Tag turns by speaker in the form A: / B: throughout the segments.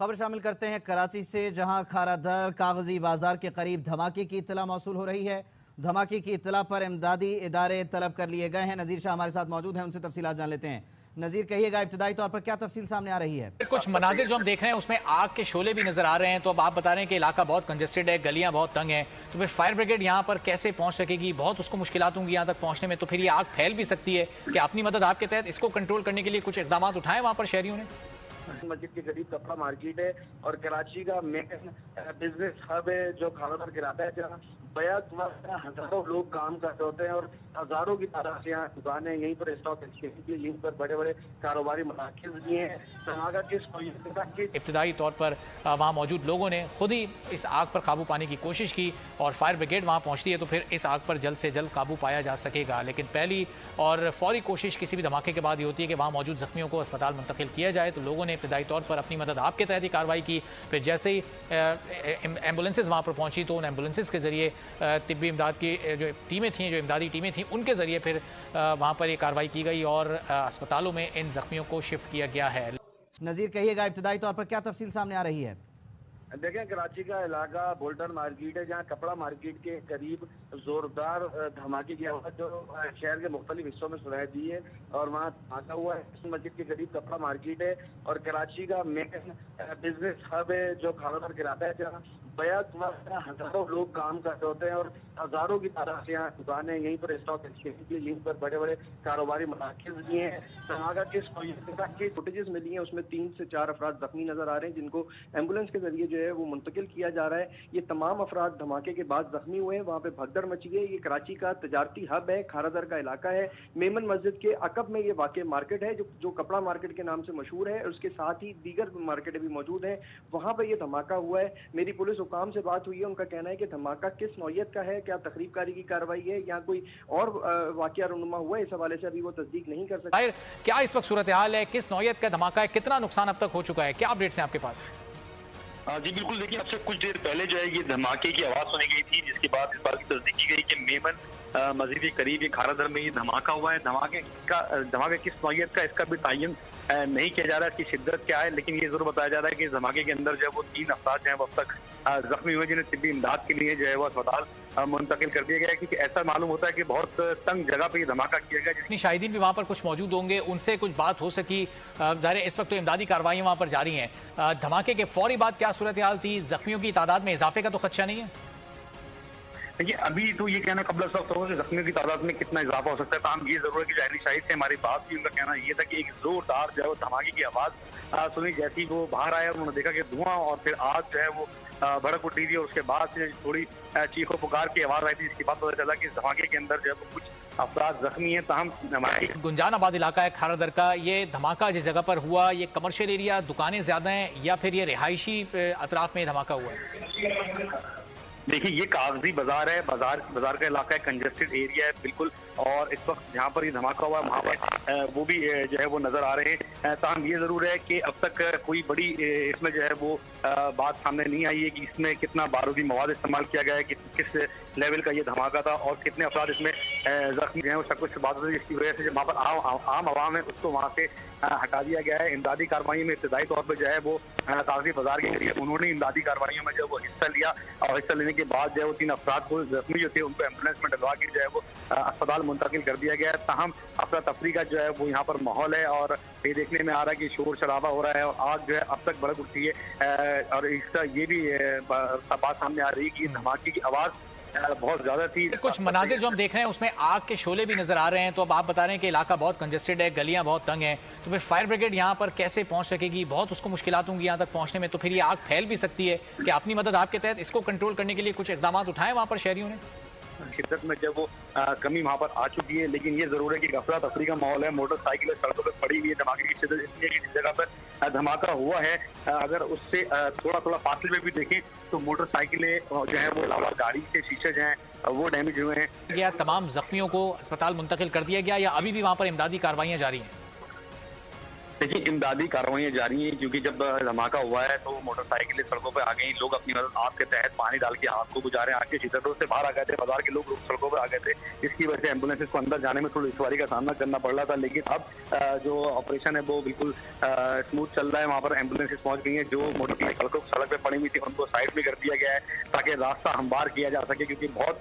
A: खबर शामिल करते हैं कराची से, जहां खारादर कागजी बाजार के करीब धमाके की इत्तला मौसूल हो रही है। धमाके की इत्तला पर इमदादी इदारे तलब कर लिए गए हैं। नजीर शाह हमारे साथ मौजूद हैं, उनसे तफसीलात जान लेते हैं। नजीर, कहिएगा इब्तदाई तौर पर क्या तफसील सामने आ रही है?
B: कुछ मनाजिर जो हम देख रहे हैं उसमें आग के शोले भी नजर आ रहे हैं। तो अब आप बता रहे हैं कि इलाका बहुत कंजेस्टेड है, गलियां बहुत तंग हैं, तो फिर फायर ब्रिगेड यहाँ पर कैसे पहुंच सकेगी? बहुत उसको मुश्किलात होंगी यहाँ तक पहुंचने में। तो फिर ये आग फैल भी सकती है कि अपनी मदद आपके तहत इसको कंट्रोल करने के लिए कुछ इकदाम उठाए वहाँ पर शहरियों ने?
C: मस्जिद के करीब कपड़ा मार्केट है और कराची का मेन बिजनेस हब है जो खानादार गिराता है, जहाँ बैक वक्त हजारों लोग काम कर रहे होते हैं और हजारों की तादाद से यहाँ दुकानें यहीं पर स्टॉक एक्सचेंज की, यहीं पर बड़े बड़े कारोबारी मराकज़ भी हैं। धमाका
B: इब्तदाई तौर पर वहाँ मौजूद लोगों ने खुद ही इस आग पर काबू पाने की कोशिश की और फायर ब्रिगेड वहाँ पहुँचती है तो फिर इस आग पर जल्द से जल्द काबू पाया जा सकेगा। लेकिन पहली और फौरी कोशिश किसी भी धमाके के बाद ये होती है कि वहाँ मौजूद जख्मियों को अस्पताल मुंतकिल किया जाए। तो लोगों ने इब्तदाई तौर पर अपनी मदद आपके तहत ही कार्रवाई की। फिर जैसे ही एम्बुलेंसेज वहाँ पर पहुँची तो उन एम्बुलेंसेज के जरिए तिब्बी इमदाद की जो टीमें थीं, जो इमदादी टीमें थीं, उनके ज़रिए फिर वहाँ पर ये कार्रवाई की गई और अस्पतालों में इन जख्मियों को शिफ्ट किया गया है।
A: नज़ीर, कहिएगा इब्तदाई तौर पर क्या तफसील सामने आ रही है?
C: देखें, कराची का इलाका बोल्टन मार्केट है, जहाँ कपड़ा मार्केट के करीब जोरदार धमाके की आवाज़ जो शहर के मुख्तलिफ हिस्सों में सुनाई दी है और वहाँ धमाका हुआ है। मस्जिद के करीब कपड़ा मार्केट है और कराची का मेन बिजनेस हब है जो खानादार गिराता है, जहाँ बैक वक्त हजारों लोग काम कर रहे होते हैं और हजारों की तादाद से यहाँ दुकानें यहीं पर स्टॉक एक्सचेंज की, यहीं पर बड़े बड़े कारोबारी मराकज़ भी हैं। धमाका किस फुटेजेस मिली हैं उसमें 3 से 4 अफराद जख्मी नजर आ रहे हैं, जिनको एम्बुलेंस के जरिए जो है वो मुंतकिल किया जा रहा है। ये तमाम अफराद धमाके के बाद जख्मी हुए हैं। वहाँ पे भगदड़ मची है। ये कराची का तजारती हब है, खारादर का इलाका है। मेमन मस्जिद के अकब में ये वाक़ मार्केट है जो कपड़ा मार्केट के नाम से मशहूर है। उसके साथ ही दीगर मार्केटें भी मौजूद हैं। वहाँ पर यह धमाका हुआ है। मेरी पुलिस हुकाम से बात हुई है, उनका कहना है कि धमाका किस नौयत का है, क्या तकरीबकारी की कार्रवाई है या कोई और वाक़या रुनुमा हुआ है, इस हवाले से अभी वो तस्दीक नहीं कर सकते।
B: क्या इस वक्त सूरत हाल है, किस नौयत का धमाका है, कितना नुकसान अब तक हो चुका है, क्या अपडेट्स हैं आपके पास?
D: जी बिल्कुल, देखिए आपसे कुछ देर पहले जो है ये धमाके की आवाज सुनी गई थी, जिसके बाद इस बात की तस्दीक की गई कि मेमन मस्जिद के करीब ये खारादर में ये धमाका हुआ है। धमाका किस नौयत का इसका भी तयन नहीं किया जा रहा, इसकी शिद्दत क्या है, लेकिन ये जरूर बताया जा रहा है कि इस धमाके के अंदर जो है वो 3 अफराद जो है वो अब तक जख्मी हुए, जिन्हें तिब्बी इमदाद के लिए जो है वो अस्पताल मुंतकिल कर दिया गया है, क्योंकि ऐसा मालूम होता है कि बहुत तंग जगह पर ये धमाका किया गया।
B: जितनी शाहिदीन भी वहाँ पर कुछ मौजूद होंगे, उनसे कुछ बात हो सकी? ज़ाहिर इस वक्त तो इमदादी कार्रवाइयाँ वहाँ पर जारी हैं। धमाके के फौरी बाद क्या सूरत हाल थी? जख्मियों की तादाद में इजाफे का तो खदशा नहीं है?
D: देखिए अभी तो ये कहना कबल वक्त होगा कि जख्मियों की तादाद में कितना इजाफा हो सकता है। ताहम ये जरूर है कि जाहिर शाहिद से हमारी बात की, उनका कहना ये था कि एक जोरदार जो है वो धमाके की आवाज़ सुनी। जैसे ही वो बाहर आया उन्होंने देखा कि धुआं और फिर आग जो है वो भड़क उठी थी और उसके बाद से थोड़ी चीखों पुकार की आवाज़ आई थी, जिसके बाद पता चला कि इस धमाके के अंदर जो है वो कुछ अफराद जख्मी हैं। ताहम हमारी
B: गुंजानाबाद इलाका है खारादर का, ये धमाका जिस जगह पर हुआ ये कमर्शियल एरिया, दुकानें ज़्यादा हैं या फिर ये रिहायशी अतराफ में धमाका हुआ है?
D: देखिए ये कागजी बाजार है, बाजार का इलाका है, कंजेस्टेड एरिया है बिल्कुल, और इस वक्त जहाँ पर ये धमाका हुआ है वहाँ पर वो भी जो है वो नजर आ रहे हैं। ताहम ये जरूर है कि अब तक कोई बड़ी इसमें जो है वो बात सामने नहीं आई है कि इसमें कितना बारूदी मवाद इस्तेमाल किया गया है, किस लेवल का ये धमाका था और कितने अफराद इसमें जख्मी हैं। उस कुछ बात होती है जिसकी वजह से वहाँ पर आम आवाम है उसको वहाँ से हटा दिया गया है। इमदादी कार्रवाई में इब्तदाई तौर पर जो है वो कागजी बाजार के जरिए उन्होंने इमदादी कार्रवाइयों में जो है वो हिस्सा लिया और हिस्सा लेने के बाद जो है वो 3 अफराद को जख्मी जो थे उनको एम्बुलेंस में डलवा के जो है वो अस्पताल मुंतकिल कर दिया गया है। ताहम अफरा तफरी का जो है वो यहाँ पर माहौल है और ये देखने में आ रहा है कि शोर शराबा हो रहा है और आग जो है अब तक भड़क उठती है और इसका ये भी बात सामने आ रही है कि धमाके की आवाज़ बहुत ज्यादा थी।
B: कुछ मनाजिर जो हम देख रहे हैं उसमें आग के शोले भी नजर आ रहे हैं। तो अब आप बता रहे हैं कि इलाका बहुत कंजेस्टेड है, गलियां बहुत तंग हैं, तो फिर फायर ब्रिगेड यहाँ पर कैसे पहुंच सकेगी? बहुत उसको मुश्किलात होंगी यहाँ तक पहुंचने में। तो फिर ये आग फैल भी सकती है कि अपनी मदद आपके तहत इसको कंट्रोल करने के लिए कुछ इकदाम उठाए वहाँ पर शहरियों ने?
D: शिद्दत में जब वो कमी वहाँ पर आ चुकी है, लेकिन ये जरूर है कि अफरा तफरी का माहौल है, मोटरसाइकिलें सड़कों पर पड़ी हुई है। धमाके की शिद्दत इतनी है कि जिस जगह पर धमाका हुआ है अगर उससे थोड़ा फासले में भी देखें तो मोटरसाइकिलें जो है वो गाड़ी के शीशे जो हैं वो डैमेज हुए हैं।
B: क्या तमाम जख्मियों को अस्पताल मुंतकिल कर दिया गया या अभी भी वहाँ पर इमदादी कार्रवाइयाँ जारी हैं?
D: देखिए, इमदादी कार्रवाइयाँ जारी हैं, क्योंकि जब धमाका हुआ है तो मोटरसाइकिलें सड़कों पर आ गई, लोग अपनी मदद आग के तहत पानी डाल के आग को बुझा रहे हैं। आग के शिद्दतों से बाहर आ गए थे, बाजार के लोग सड़कों पर आ गए थे। इसकी वजह से एम्बुलेंसेस को अंदर जाने में थोड़ी दुश्वारी का सामना करना पड़ रहा था, लेकिन अब जो ऑपरेशन है वो बिल्कुल स्मूथ चल रहा है। वहाँ पर एम्बुलेंसेस पहुंच गई हैं। जो मोटरसाइकिल सड़क पे पड़ी हुई थी उनको साइड में कर दिया गया है ताकि रास्ता हमवार किया जा सके, क्योंकि बहुत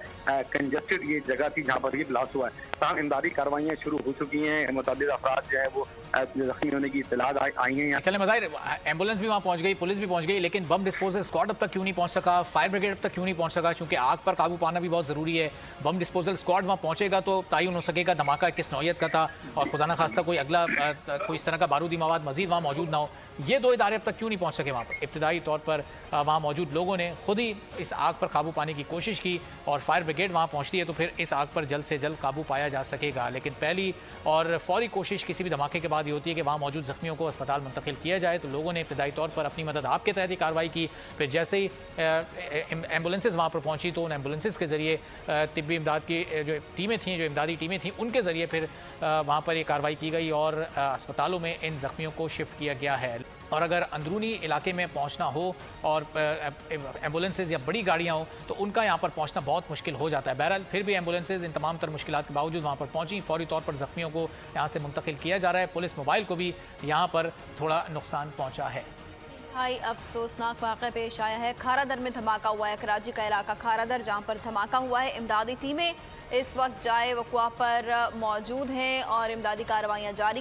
D: कंजेस्टेड ये जगह थी जहाँ पर ये ब्लास्ट हुआ है। तमाम इमदादी कार्रवाइयाँ शुरू हो चुकी हैं। मुतअद्दिद अफराद जो है वो जख्मी होने की इत्तलात आई हैं।
B: चले मज़ाहिर, एम्बुलेंस भी वहाँ पहुँच गई, पुलिस भी पहुँच गई, लेकिन बम डिस्पोजल स्क्वाड अब तक क्यों नहीं पहुँच सका, फायर ब्रिगेड अब तक क्यों नहीं पहुँच सका? क्योंकि आग पर काबू पाना भी बहुत ज़रूरी है। बम डिस्पोजल स्क्वाड वहाँ पहुँचेगा तो तयन हो सकेगा धमाका किस नौयत का था, और खुदा न खास्ता कोई अगला कोई इस तरह का बारूदी मवाद मजीद वहाँ मौजूद ना हो। ये दो इदारे अब तक क्यों नहीं पहुँच सके वहाँ पर? इब्तदाई तौर पर वहाँ मौजूद लोगों ने खुद ही इस आग पर काबू पाने की कोशिश की, और फायर ब्रिगेड वहाँ पहुँचती है तो फिर इस आग पर जल्द से जल्द काबू पाया जा सकेगा। लेकिन पहली और फौरी कोशिश किसी भी धमाके के बाद ये होती है कि वहाँ मौजूद जख्मियों को अस्पताल मुंतकिल किया जाए। तो लोगों ने इब्तदाई तौर पर अपनी मदद आपके तहत ही कार्रवाई की। फिर जैसे ही एम्बुलेंसेज वहाँ पर पहुँची तो उन एम्बुलेंसेज के ज़रिए तिब्बी इमदाद की जो टीमें थीं, जो इमदादी टीमें थीं, उनके ज़रिए फिर वहाँ पर ये कार्रवाई की गई और अस्पतालों में इन जख्मियों को शिफ्ट किया गया है। और अगर अंदरूनी इलाके में पहुंचना हो और एम्बुलेंसेज या बड़ी गाड़ियां हो तो उनका यहां पर पहुंचना बहुत मुश्किल हो जाता है। बहरहाल फिर भी एम्बुलेंसेज इन तमाम तर मुश्किलात के बावजूद वहां पर पहुंची। फौरी तौर पर जख्मियों को यहां से मुंतकिल किया जा रहा है। पुलिस मोबाइल को भी यहां पर थोड़ा नुकसान पहुंचा है।
E: हाई अफसोसनाक वाक़या पेश आया है। खारादर में धमाका हुआ है। कराची का इलाका खारादर जहां पर धमाका हुआ है। इमदादी टीमें इस वक्त जाए वक़्वा पर मौजूद हैं और इमदादी कार्रवाइयाँ जारी